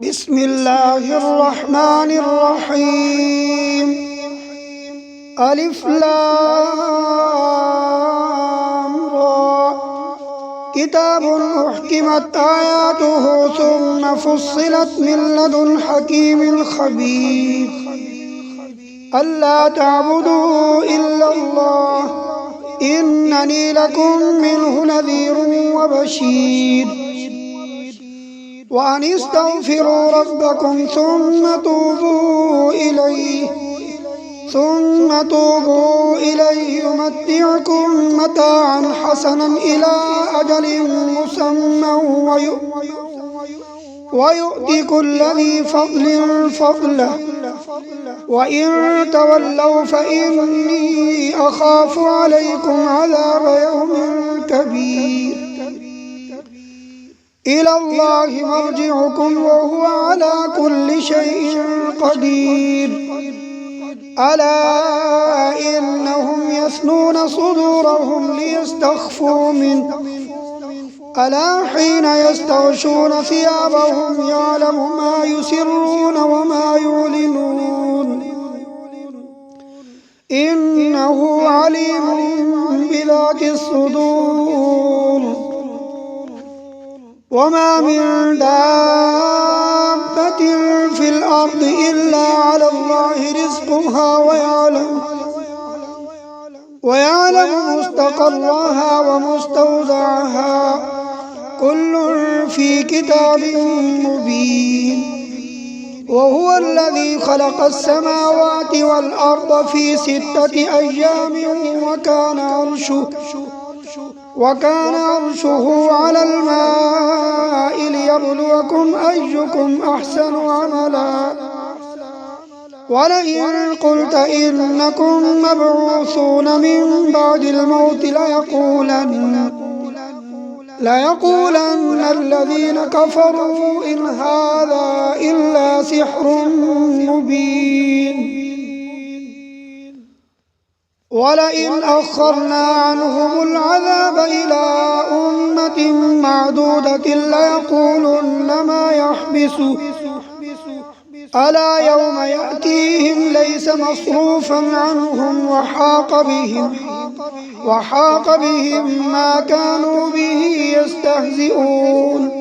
بسم الله الرحمن الرحيم. ألف لام را. كتاب أحكمت آياته ثم فصلت من لدن حكيم خبير. ألا تعبدوا إلا الله إنني لكم منه نذير وبشير. وأن استغفروا ربكم ثم توبوا إليه يمتعكم متاعا حسنا إلى أجل مسمى ويؤتي كل ذي فضل فضله وإن تولوا فإني أخاف عليكم عذاب يوم كبير. إلى الله مرجعكم وهو على كل شيء قدير. ألا إنهم يثنون صدورهم ليستخفوا منه ألا حين يستغشون ثيابهم يعلم ما يسرون وما يعلنون إنه عليم بذات الصدور. وما من دابة في الأرض إلا على الله رزقها ويعلم مستقرها ومستودعها كل في كتاب مبين. وهو الذي خلق السماوات والأرض في 6 أيام وكان عرشه على الماء ليبلوكم أيكم أحسن عملا. ولئن قلت إنكم مبعوثون من بعد الموت ليقولن الذين كفروا إن هذا إلا سحر مبين. ولئن أخرنا عنهم العذاب إلى أمة معدودة ليقولن ما يحبسه ألا يوم يأتيهم ليس مصروفا عنهم وحاق بهم ما كانوا به يستهزئون.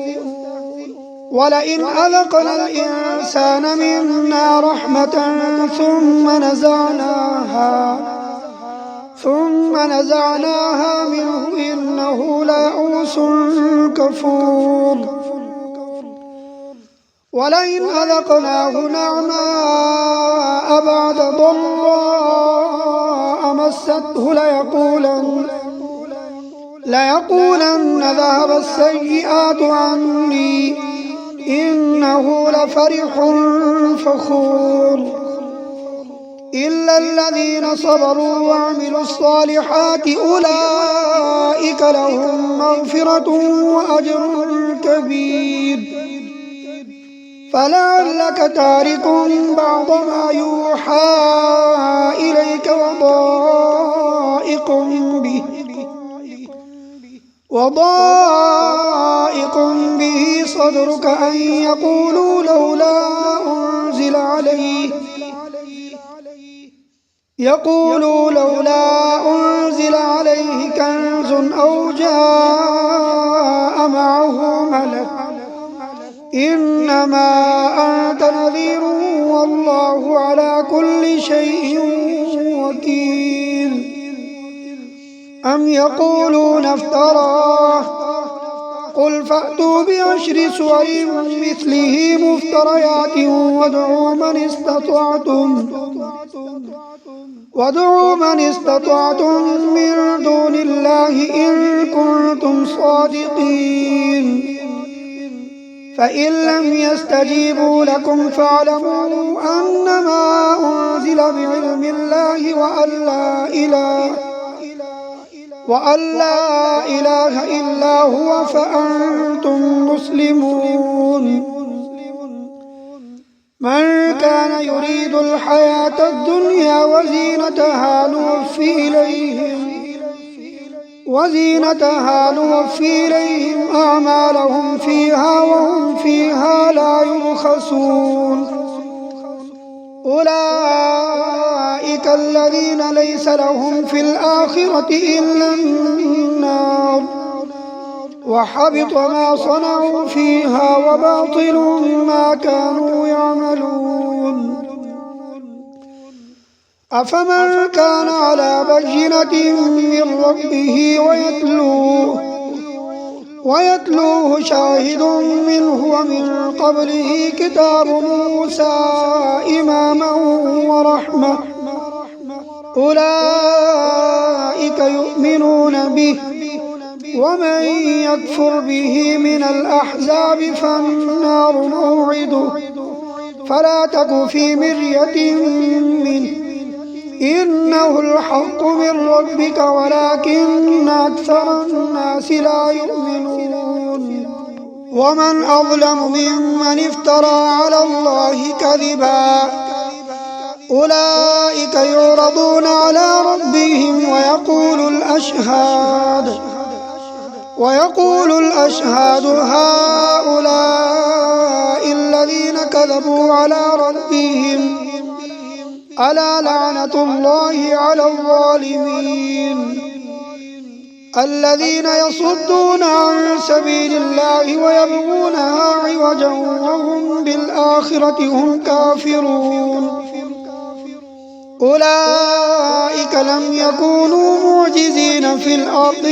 ولئن أذقنا الإنسان منا رحمة ثم نزعناها منه إنه ليئوس كفور. ولئن أذقناه نعماء بعد ضراء مسته ليقولن ذهب السيئات عني إنه لفرح فخور. إلا الذين صبروا وعملوا الصالحات أولئك لهم مغفرة وأجر كبير. فلعلك تارك بعض ما يوحى إليك وضائق به صدرك أن يقولوا لولا أنزل عليه كنز أو جاء معه ملك إنما أنت نذير والله على كل شيء وكيل. أم يقولون افتراه قل فأتوا ب10 سور مثله مفتريات وادعوا من استطعتم من دون الله إن كنتم صادقين. فإن لم يستجيبوا لكم فاعلموا أنما أنزل بعلم الله وأن لا إله إلا هو فأنتم مسلمون. من كان يريد الحياة الدنيا وزينتها وزينتها نوفي إليهم أعمالهم فيها وهم فيها لا يبخسون أولئك الذين ليس لهم في الآخرة إلا النار وحبط ما صنعوا فيها وباطل ما كانوا يعملون أفمن كان على بينة من ربه ويتلوه شاهد منه ومن قبله كتاب موسى إماما ورحمة أولئك يؤمنون به ومن يكفر به من الأحزاب فالنار موعده فلا تك في مرية منه إنه الحق من ربك ولكن أكثر الناس لا يؤمنون ومن أظلم ممن افترى على الله كذبا أولئك يعرضون على ربهم ويقول الأشهاد هؤلاء الذين كذبوا على ربهم ألا لعنة الله على الظالمين الذين يصدون عن سبيل الله ويبغونها عوجا وهم بالآخرة هم كافرون أولئك لم يكونوا معجزين في الأرض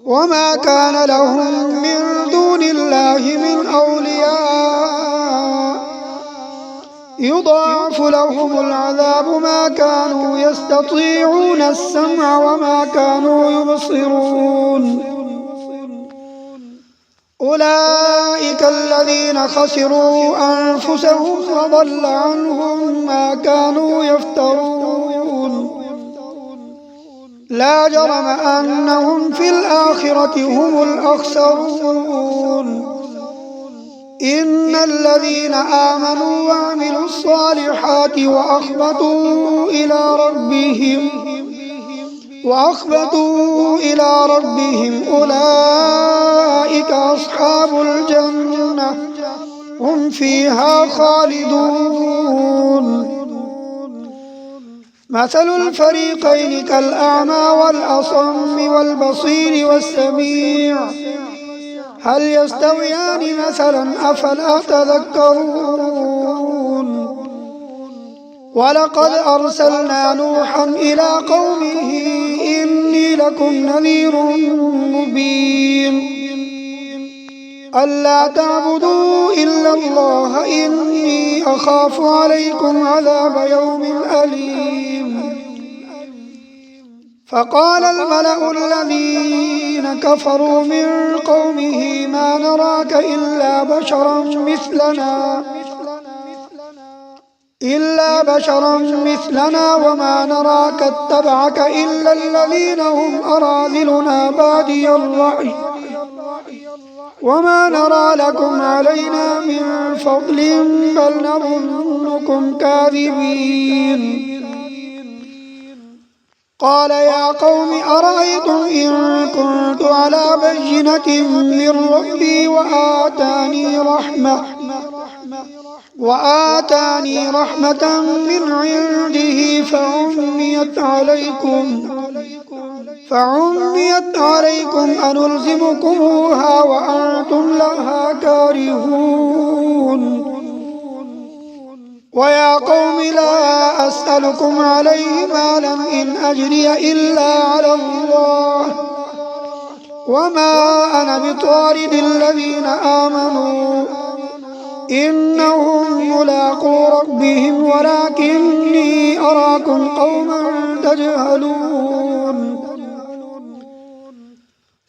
وما كان لهم من دون الله من أولياء يضاعف لهم العذاب ما كانوا يستطيعون السمع وما كانوا يبصرون أولئك الذين خسروا أنفسهم وضل عنهم ما كانوا يفترون لا جرم أنهم في الآخرة هم الأخسرون إن الذين آمنوا وعملوا الصالحات وأخبتوا إلى ربهم أولئك أصحاب الجنة هم فيها خالدون مثل الفريقين كالأعمى والأصم والبصير والسميع هل يستويان مثلا أفلا تذكرون ولقد أرسلنا نوحا إلى قومه إني لكم نذير مبين ألا تعبدوا إلا الله إني أخاف عليكم عذاب يوم أليم فقال الملأ الذين كفروا من قومه ما نراك إلا بشرا مثلنا وما نراك اتبعك إلا الذين هم أراذلنا بادي الرأي وما نرى لكم علينا من فضل بل نظنكم كاذبين قال يا قوم أرأيتم إن كنت على بينة من ربي وآتاني رحمة من عنده فعميت عليكم أنلزمكموها وأنتم لها كارهون ويا قوم لا أسألكم عليه مالا إن أجري إلا على الله وما أنا بطارد الذين آمنوا إنهم ملاقو ربهم ولكني أراكم قوما تجهلون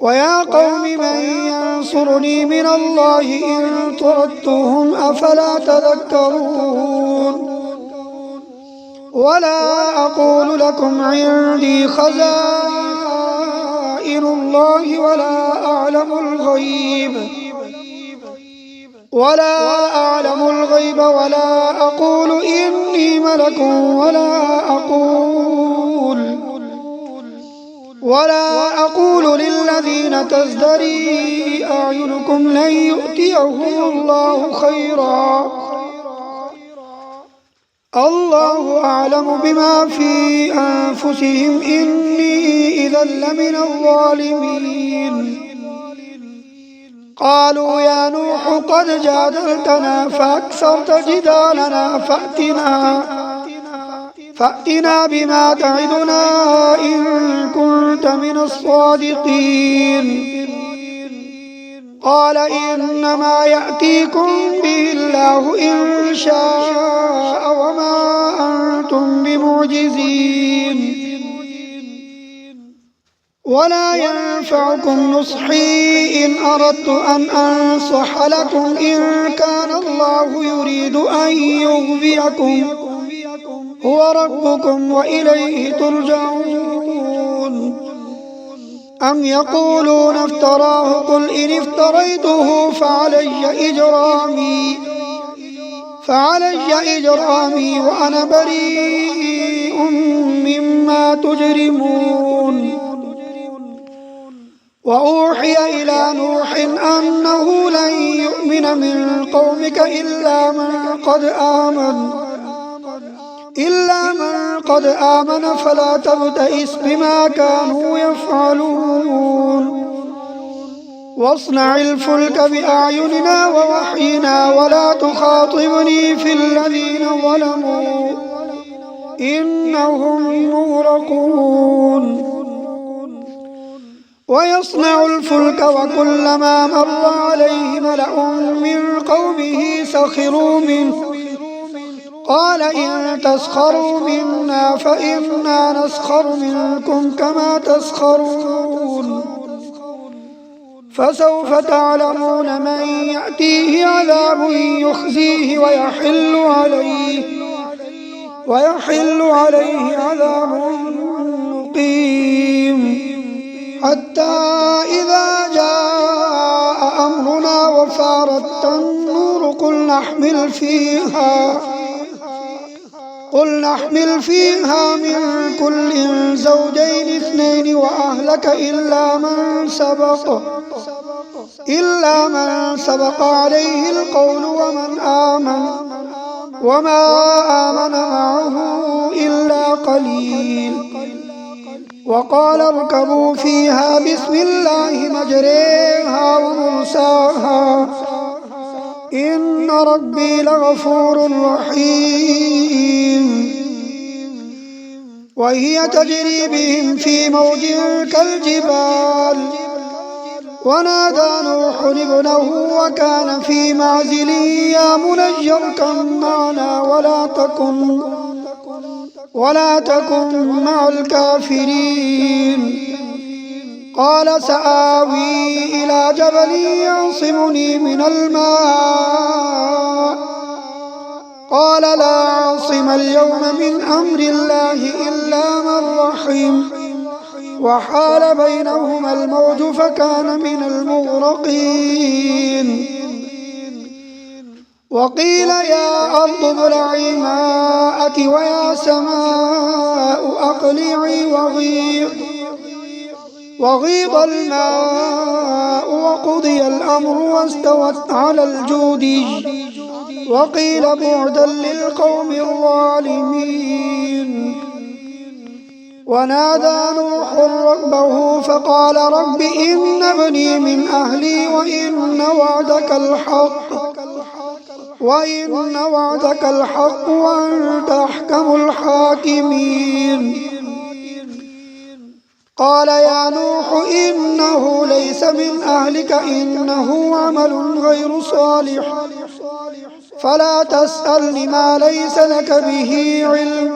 ويا قوم من ينصرني من الله إن طردتهم أفلا تذكرون ولا أقول لكم عندي خزائن الله ولا أعلم الغيب ولا أقول إني ملك ولا أقول للذين تزدري أعينكم لن يؤتيهم الله خيرا، الله أعلم بما في أنفسهم إني إذا لمن الظالمين. قالوا يا نوح قد جادلتنا فأكثرت جدالنا فأتنا بما تعدنا إن كنت من الصادقين. قال إنما يأتيكم به الله إن شاء وما أنتم بمعجزين. ولا ينفعكم نصحي إن أردت أن أنصح لكم إن كان الله يريد أن يغويكم هو ربكم وإليه ترجعون. أم يقولون افتراه قل إن افتريته فعلي إجرامي وأنا بريء مما تجرمون. وأوحي إلى نوح أنه لن يؤمن من قومك إلا من قد آمن فلا تبتئس بما كانوا يفعلون. واصنع الفلك بأعيننا ووحينا ولا تخاطبني في الذين ظلموا إنهم مغرقون. ويصنع الفلك وكلما مر عليه ملأ من قومه سخروا منه قال إن تسخروا منا فإنا نسخر منكم كما تسخرون. فسوف تعلمون من يأتيه عذاب يخزيه ويحل عليه عذاب مقيم. حتى إذا جاء أمرنا وفارت النور قل نحمل فيها من كل زوجين اثنين وأهلك إلا من سبق عليه القول وما آمن معه إلا قليل. وقال اركبوا فيها بسم الله مجريها ومرساها إن ربي لغفور رحيم. وهي تجري بهم في موج كالجبال ونادى نوح ابنه وكان في معزل يا بني اركب معنا ولا تكن مع الكافرين. قال سآوي إلى جبل يعصمني من الماء قال لا عاصم اليوم من أمر الله إلا من رحم وحال بينهما الموج فكان من المغرقين. وقيل يا أرض ابلعي ماءك ويا سماء أقلعي وغيض الماء وقضي الأمر واستوت على الجودي وقيل بعدا للقوم الظالمين. ونادى نوح ربه فقال رب إن ابني من أهلي وإن وعدك الحق وأنت أحكم الحاكمين. قال يا نوح إنه ليس من أهلك إنه عمل غير صالح فلا تسألني ما ليس لك به علم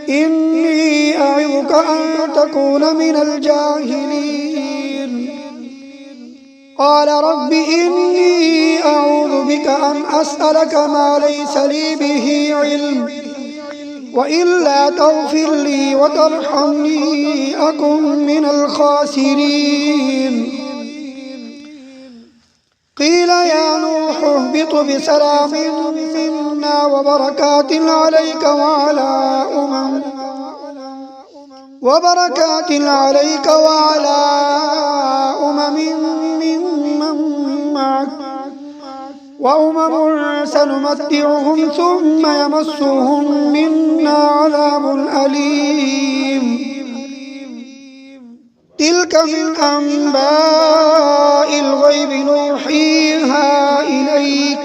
إني أعظك أن تكون من الجاهلين. قال رب إني أعوذ بك أن أسألك ما ليس لي به علم وإلا تغفر لي وترحمني أكن من الخاسرين. قيل يا نوح اهبط بسلام منا وبركات عليك وبركات عليك وعلى ممن معك وأمم سنمتعهم ثم يمسهم منا عذاب أليم تلك من أنباء الغيب نوحيها إليك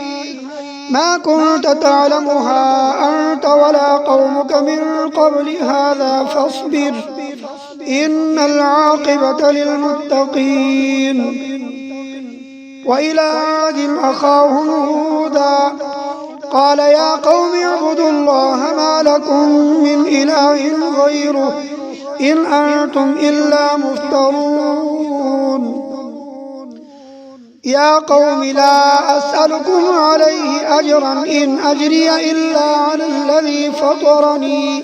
ما كنت تعلمها أنت ولا قومك من قبل هذا فاصبر إن العاقبة للمتقين وإلى عاد أخاهم هودا قال يا قوم اعبدوا الله ما لكم من إله غيره إن أنتم إلا مفترون يا قوم لا أسألكم عليه أجرا إن أجري إلا على الذي فطرني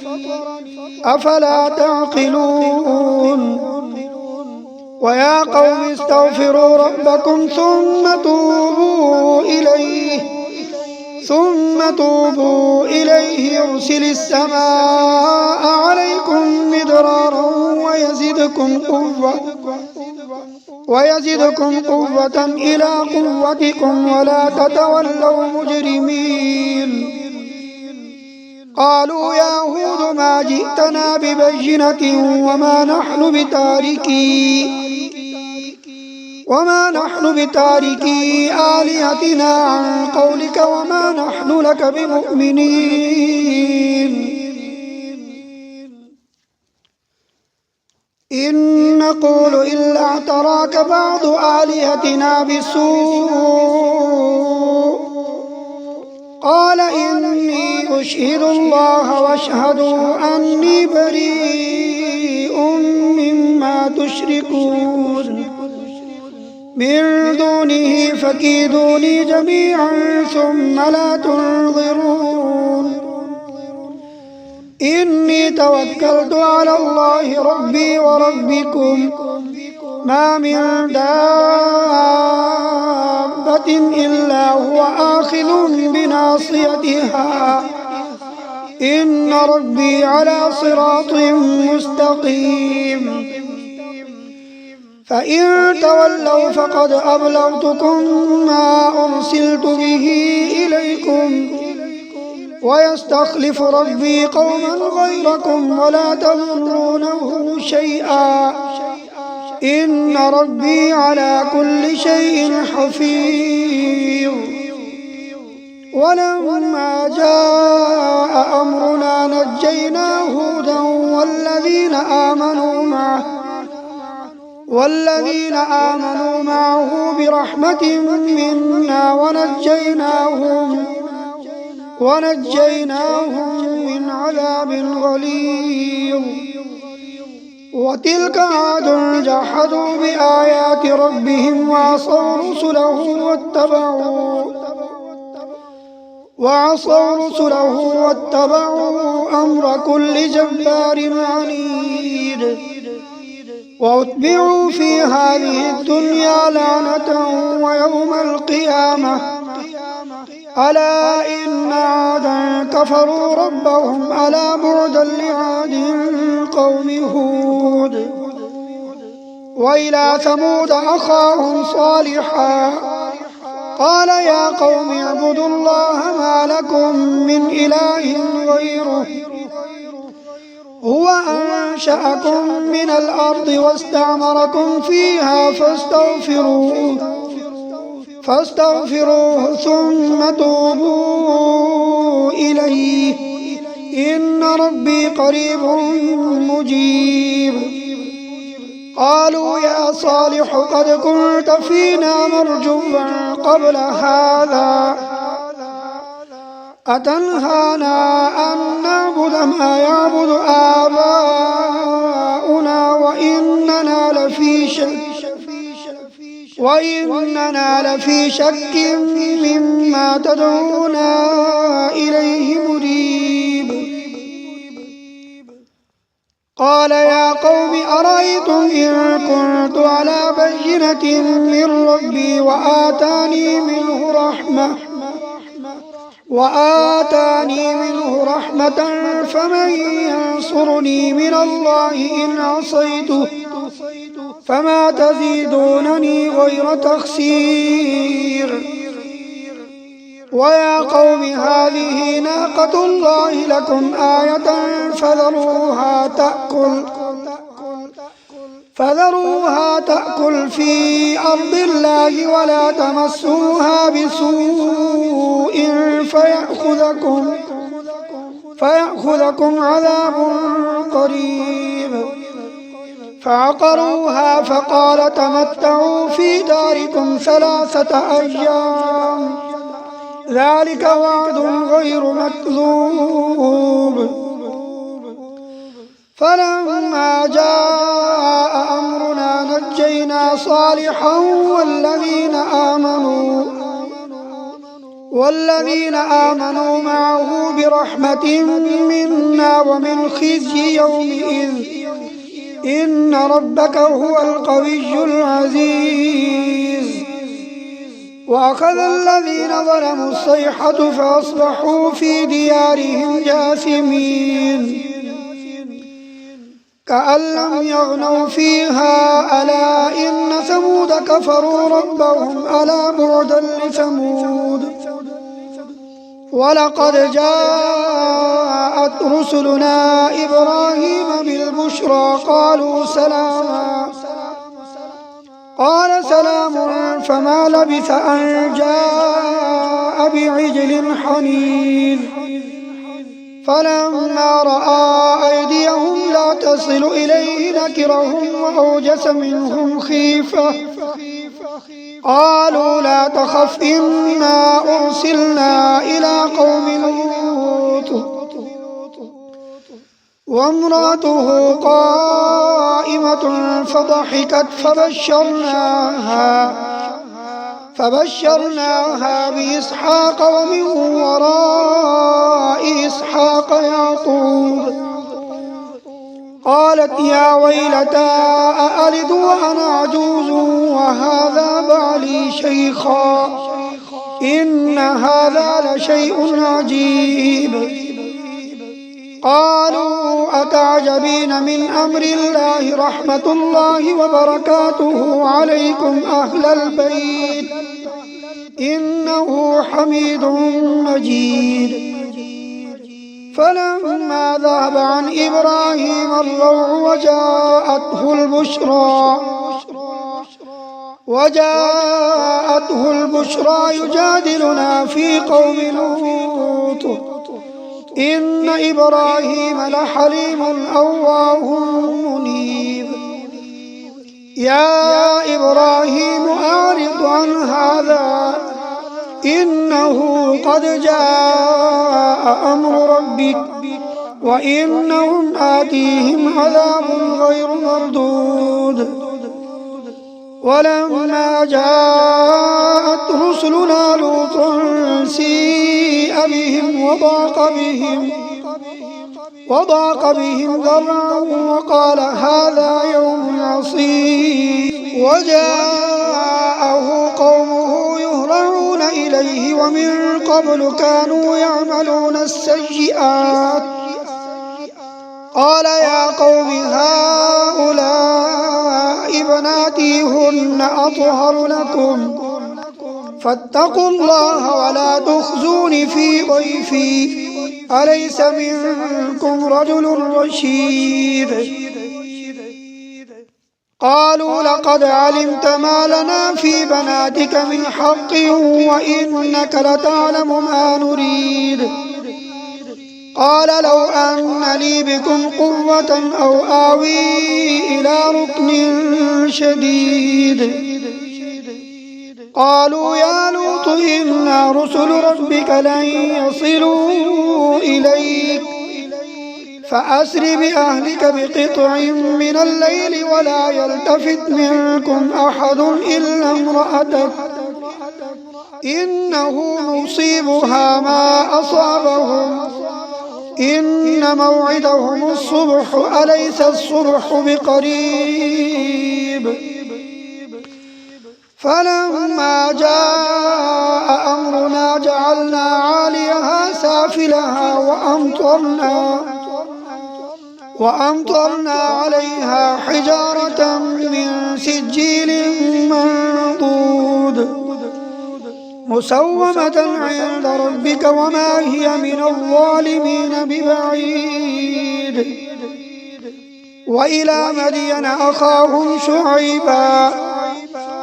أفلا تعقلون ويا قوم استغفروا ربكم ثم توبوا إليه يرسل السماء عليكم مدرارا ويزدكم قوة إلى قوتكم ولا تتولوا مجرمين قالوا يا هود ما جئتنا ببينة وما نحن بتاركي آلهتنا عن قولك وما نحن لك بمؤمنين إن نقول إلا اعتراك بعض آلهتنا بسوء قال إني أشهد الله واشهدوا أني بريء مما تشركون من دونه فكيدوني جميعا ثم لا تنظرون إني توكلت على الله ربي وربكم ما من دابة إلا هو آخذ بناصيتها إن ربي على صراط مستقيم فإن تولوا فقد أبلغتكم ما أرسلت به إليكم ويستخلف ربي قوما غيركم ولا تضرونه شيئا إن ربي على كل شيء حفيظ ولما جاء أمرنا نجينا هودا والذين آمنوا معه برحمة منا ونجيناهم من عذاب غليظ وتلك عاد جحدوا بآيات ربهم وعصوا رسله واتبعوا أمر كل جبار عنيد وأتبعوا في هذه الدنيا لعنة ويوم القيامة ألا إن عادا كفروا ربهم ألا بعدا لعاد قوم هود وإلى ثمود أخاهم صالحا قال يا قوم اعبدوا الله ما لكم من إله غيره هو أنشأكم من الأرض واستعمركم فيها فاستغفروه ثم توبوا إليه إن ربي قريب مجيب قالوا يا صالح قد كنت فينا مرجوا قبل هذا أتنهانا أن نعبد ما يعبد آباؤنا وإننا لفي شك مما تدعونا إليه مريب قال يا قوم أرأيتم إن كنت على بينة من ربي وآتاني منه رحمة وآتاني منه رحمة فمن ينصرني من الله إن عصيته فما تزيدونني غير تخسير ويا قوم هذه ناقة الله لكم آية فذروها تأكل في أرض الله ولا تمسوها بسوء فيأخذكم عذاب قريب فعقروها فقال تمتعوا في داركم 3 أيام ذلك وعد غير مكذوب فلما جاء أمرنا نجينا صالحا والذين آمنوا معه برحمة منا ومن خزي يومئذ إن ربك هو القوي العزيز وأخذ الذين ظلموا الصيحة فأصبحوا في ديارهم جاثمين كأن لم يغنوا فيها ألا إن ثمود كفروا ربهم ألا بعدا لثمود ولقد جاءت رسلنا إبراهيم بالبشرى قالوا سلاما قال سلام فما لبث أن جاء بعجل حنيذ فلما رأى أيديهم لا تصل إليه نكرهم وأوجس منهم خيفة قالوا لا تخف إنا أرسلنا إلى قوم لوط وامرأته قائمة فضحكت فبشرناها بإسحاق ومن وراء إسحاق يعقوب قالت يا ويلتى أألد وأنا عجوز وهذا بعلي شيخا إن هذا لشيء عجيب قالوا أتعجبين من أمر الله رحمة الله وبركاته عليكم أهل البيت إنه حميد مجيد فلما ذهب عن إبراهيم الروع وجاءته البشرى يجادلنا في قوم لوط إن إبراهيم لحليم أواه منيب يا إبراهيم أعرض عن هذا إنه قد جاء أمر ربك وإنهم آتيهم عذاب غير مردود ولما جاءت رسلنا لوطا سيء بهم وضاق بهم ذرعا وقال هذا يوم عصيب وجاءه قومه يهرعون إليه ومن قبل كانوا يعملون السيئات قال يا قوم هؤلاء بناتي هن أطهر لكم فاتقوا الله ولا تخزون في ضيفي أليس منكم رجل رشيد قالوا لقد علمت ما لنا في بناتك من حق وإنك لتعلم ما نريد قال لو أن لي بكم قوة أو آوي إلى ركن شديد قالوا يا لوط إنا رسل ربك لن يصلوا إليك فأسر بأهلك بقطع من الليل ولا يلتفت منكم أحد إلا امرأتك إنه مصيبها ما أصابهم إن موعدهم الصبح أليس الصبح بقريب فلما جاء أمرنا فجعلنا عاليها سافلها وأمطرنا عليها حجارة من سجيل منضود مسومة عند ربك وما هي من الظالمين ببعيد. وإلى مدين أخاهم شعيبا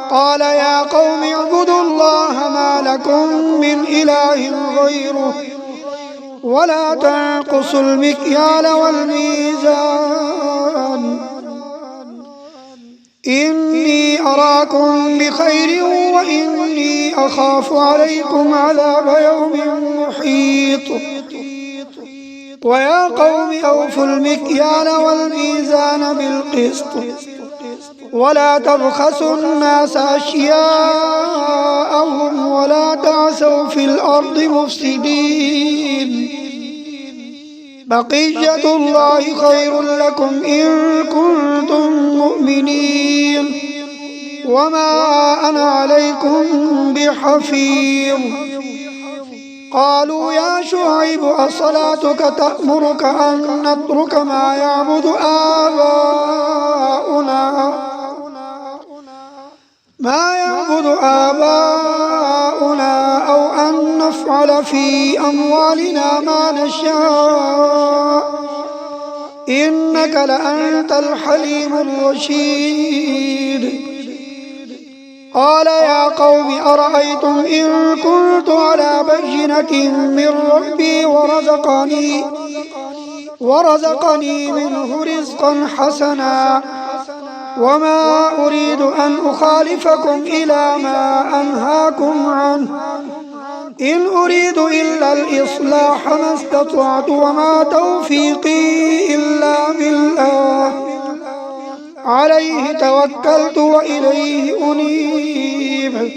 قال يا قوم اعبدوا الله ما لكم من إله غيره ولا تنقصوا المكيال والميزان إني أراكم بخير وإني أخاف عليكم عذاب يوم محيط. ويا قوم أوفوا المكيال والميزان بالقسط ولا تبخسوا الناس أشياءهم ولا تعثوا في الأرض مفسدين بقية الله خير لكم إن كنتم مؤمنين وما أنا عليكم بحفيظ. قالوا يا شعيب أصلاتك تأمرك أن نترك ما يعبد آباؤنا أو أن نفعل في أموالنا ما نشاء إنك لأنت الحليم الرشيد. قال يا قوم أرأيتم إن كنت على بينة من ربي ورزقني منه رزقا حسنا وما أريد أن أخالفكم إلى ما أنهاكم عنه إن أريد إلا الإصلاح ما استطعت وما توفيقي إلا بالله عليه توكلت وإليه أنيب.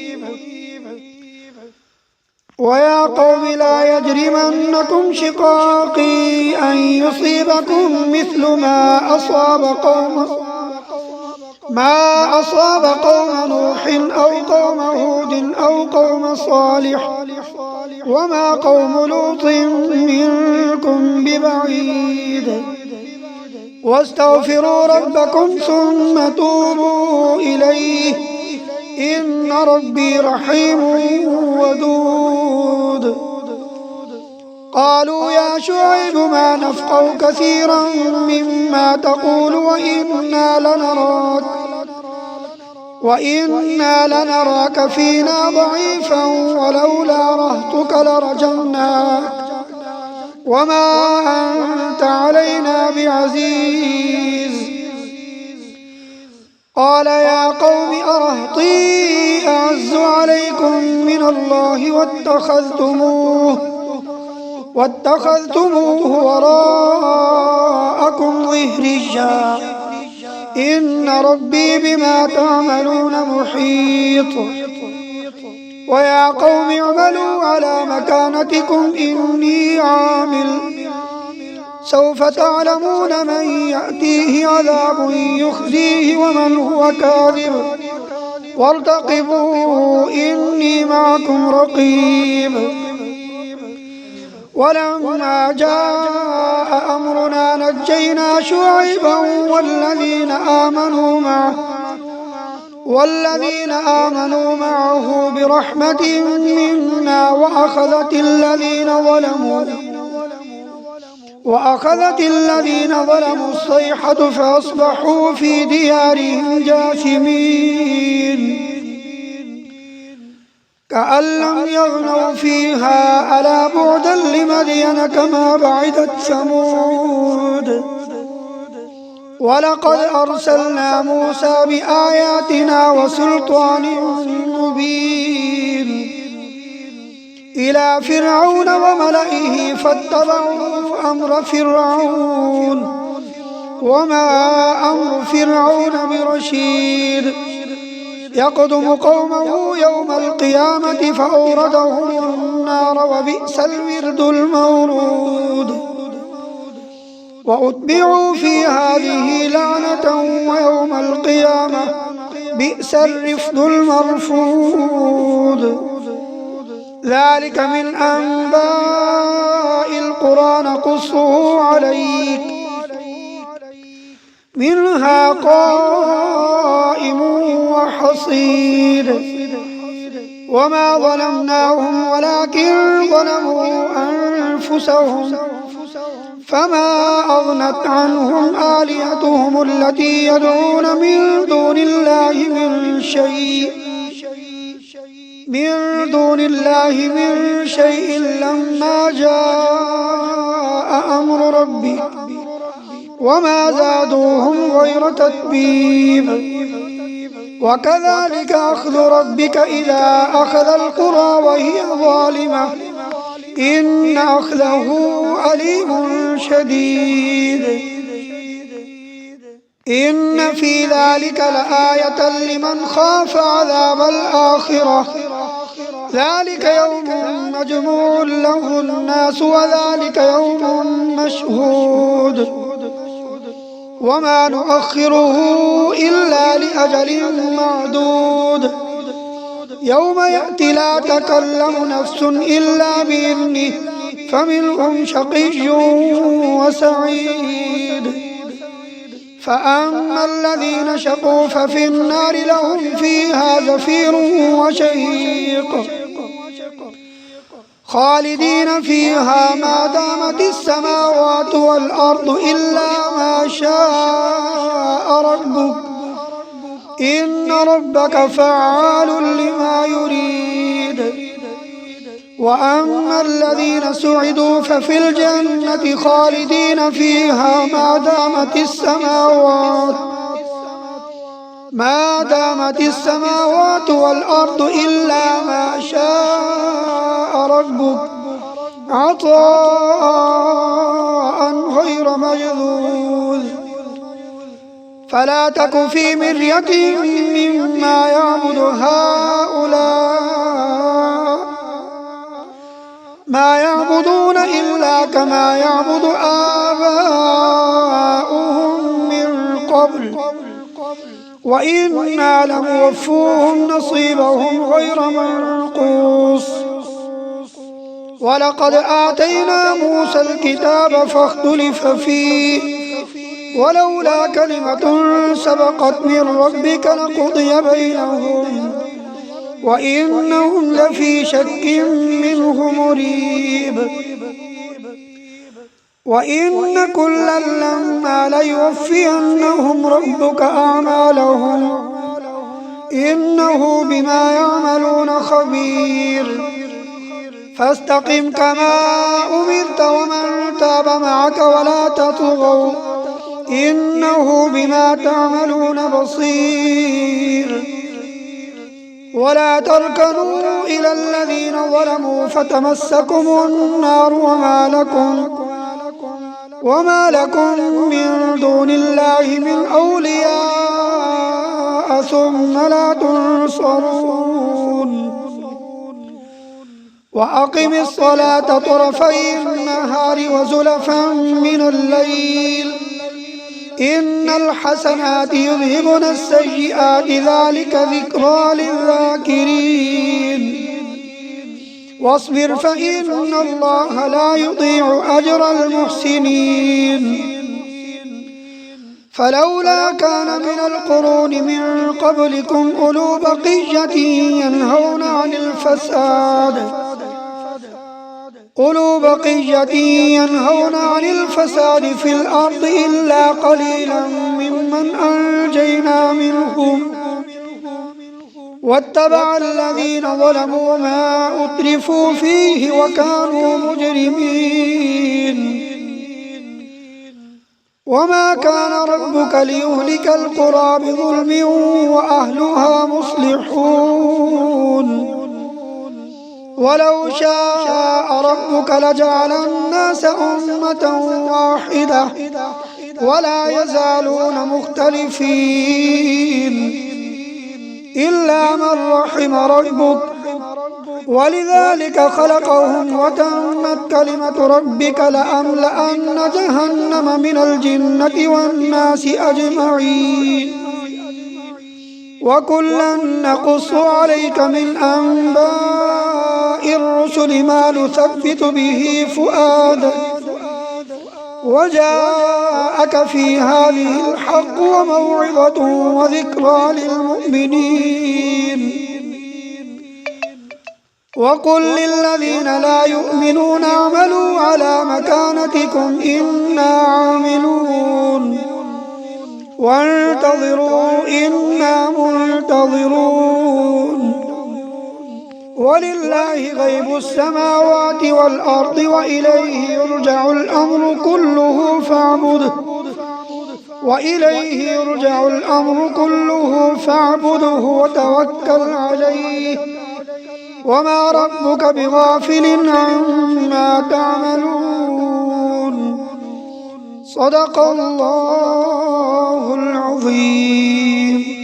ويا قوم لا يجرمنكم شقاقي أن يصيبكم مثل ما أصاب قوم نوح أو قوم هود أو قوم صالح وما قوم لوط منكم ببعيد. واستغفروا ربكم ثم توبوا إليه إن ربي رحيم ودود. قالوا يا شعيب ما نفقه كثيرا مما تقول وإنا لنراك فينا ضعيفا ولولا رهطك لرجمناك وما أنت علينا بعزيز. قال يا قوم أرهطي أعز عليكم من الله واتخذتموه وراءكم ظهريا إن ربي بما تعملون محيط. ويا قوم اعملوا على مكانتكم إني عامل سوف تعلمون من يأتيه عذاب يخزيه ومن هو كاذب وارتقبوا إني معكم رقيب. ولما جاء أمرنا نجينا شعيبا والذين آمنوا معه برحمة منا وأخذت الذين ظلموا الصيحة فأصبحوا في ديارهم جاثمين كأن لم يغنوا فيها ألا بعدا لمدين كما بعدت ثمود. ولقد أرسلنا موسى بآياتنا وسلطان مبين إلى فرعون وملئه فاتبعوا أمر فرعون وما أمر فرعون برشيد. يقدم قومه يوم القيامة فأوردهم النار وبئس الورد المورود. وأتبعوا في هذه لعنة ويوم القيامة بئس الرفد المرفود. ذلك من أنباء القرى نقصه عليك منها قائم وحصيد وما ظلمناهم ولكن ظلموا أنفسهم فما أغنت عنهم آلهتهم التي يدعون من دون الله من شيء لما جاء أمر ربك وما زادوهم غير تتبيب وكذلك أخذ ربك إذا أخذ القرى وهي ظالمة إن أخذه أليم شديد إن في ذلك لآية لمن خاف عذاب الآخرة ذلك يوم مجموع له الناس وذلك يوم مشهود وما نؤخره إلا لأجل معدود يوم يأتي لا تكلم نفس إلا بإذنه فمنهم شقي وسعيد فأما الذين شقوا ففي النار لهم فيها زفير وشهيق خالدين فيها ما دامت السماوات والأرض إلا ما شاء ربك إن ربك فعال لما يريد وأما الذين سعدوا ففي الجنة خالدين فيها ما دامت السماوات والأرض إلا ما شاء ربك عطاء غير مجذوذ فلا تك في مرية مما يعبد هؤلاء ما يعبدون إلا كما يعبد آباؤهم من قبل وإنا لموفوهم نصيبهم غير منقوص ولقد آتينا موسى الكتاب فاختلف فيه ولولا كلمة سبقت من ربك لقضي بينهم وإنهم لفي شك منه مريب وإن كلا لما ليوفينهم ربك أعمالهم إنه بما يعملون خبير فاستقم كما أمرت ومن تاب معك ولا تطغوا إنه بما تعملون بصير ولا تركنوا إلى الذين ظلموا فتمسكم النار وما لكم من دون الله من أولياء ثم لا تنصرون وأقم الصلاة طرفي النهار وزلفا من الليل إن الحسنات يذهبن السيئات ذلك ذكرى للذاكرين واصبر فإن الله لا يضيع أجر المحسنين فلولا كان من القرون من قبلكم أولو بقية ينهون عن الفساد في الأرض إلا قليلا ممن أنجينا منهم واتبع الذين ظلموا ما أترفوا فيه وكانوا مجرمين وما كان ربك ليهلك القرى بظلم وأهلها مصلحون ولو شاء ربك لجعل الناس أمة واحدة ولا يزالون مختلفين إلا من رحم ربك ولذلك خلقهم وتمت كلمة ربك لأملأن جهنم من الجنة والناس أجمعين وكلا نقص عليك من أنباء الرسل ما نثبت به فؤادك وجاءك في هذه الحق وموعظة وذكرى للمؤمنين وقل للذين لا يؤمنون اعملوا على مكانتكم إنا عاملون وانتظروا إنا منتظرون ولله غيب السماوات والأرض وإليه يرجع الأمر كله فاعبده وتوكل عليه وما ربك بغافل عما تعملون صدق الله العظيم.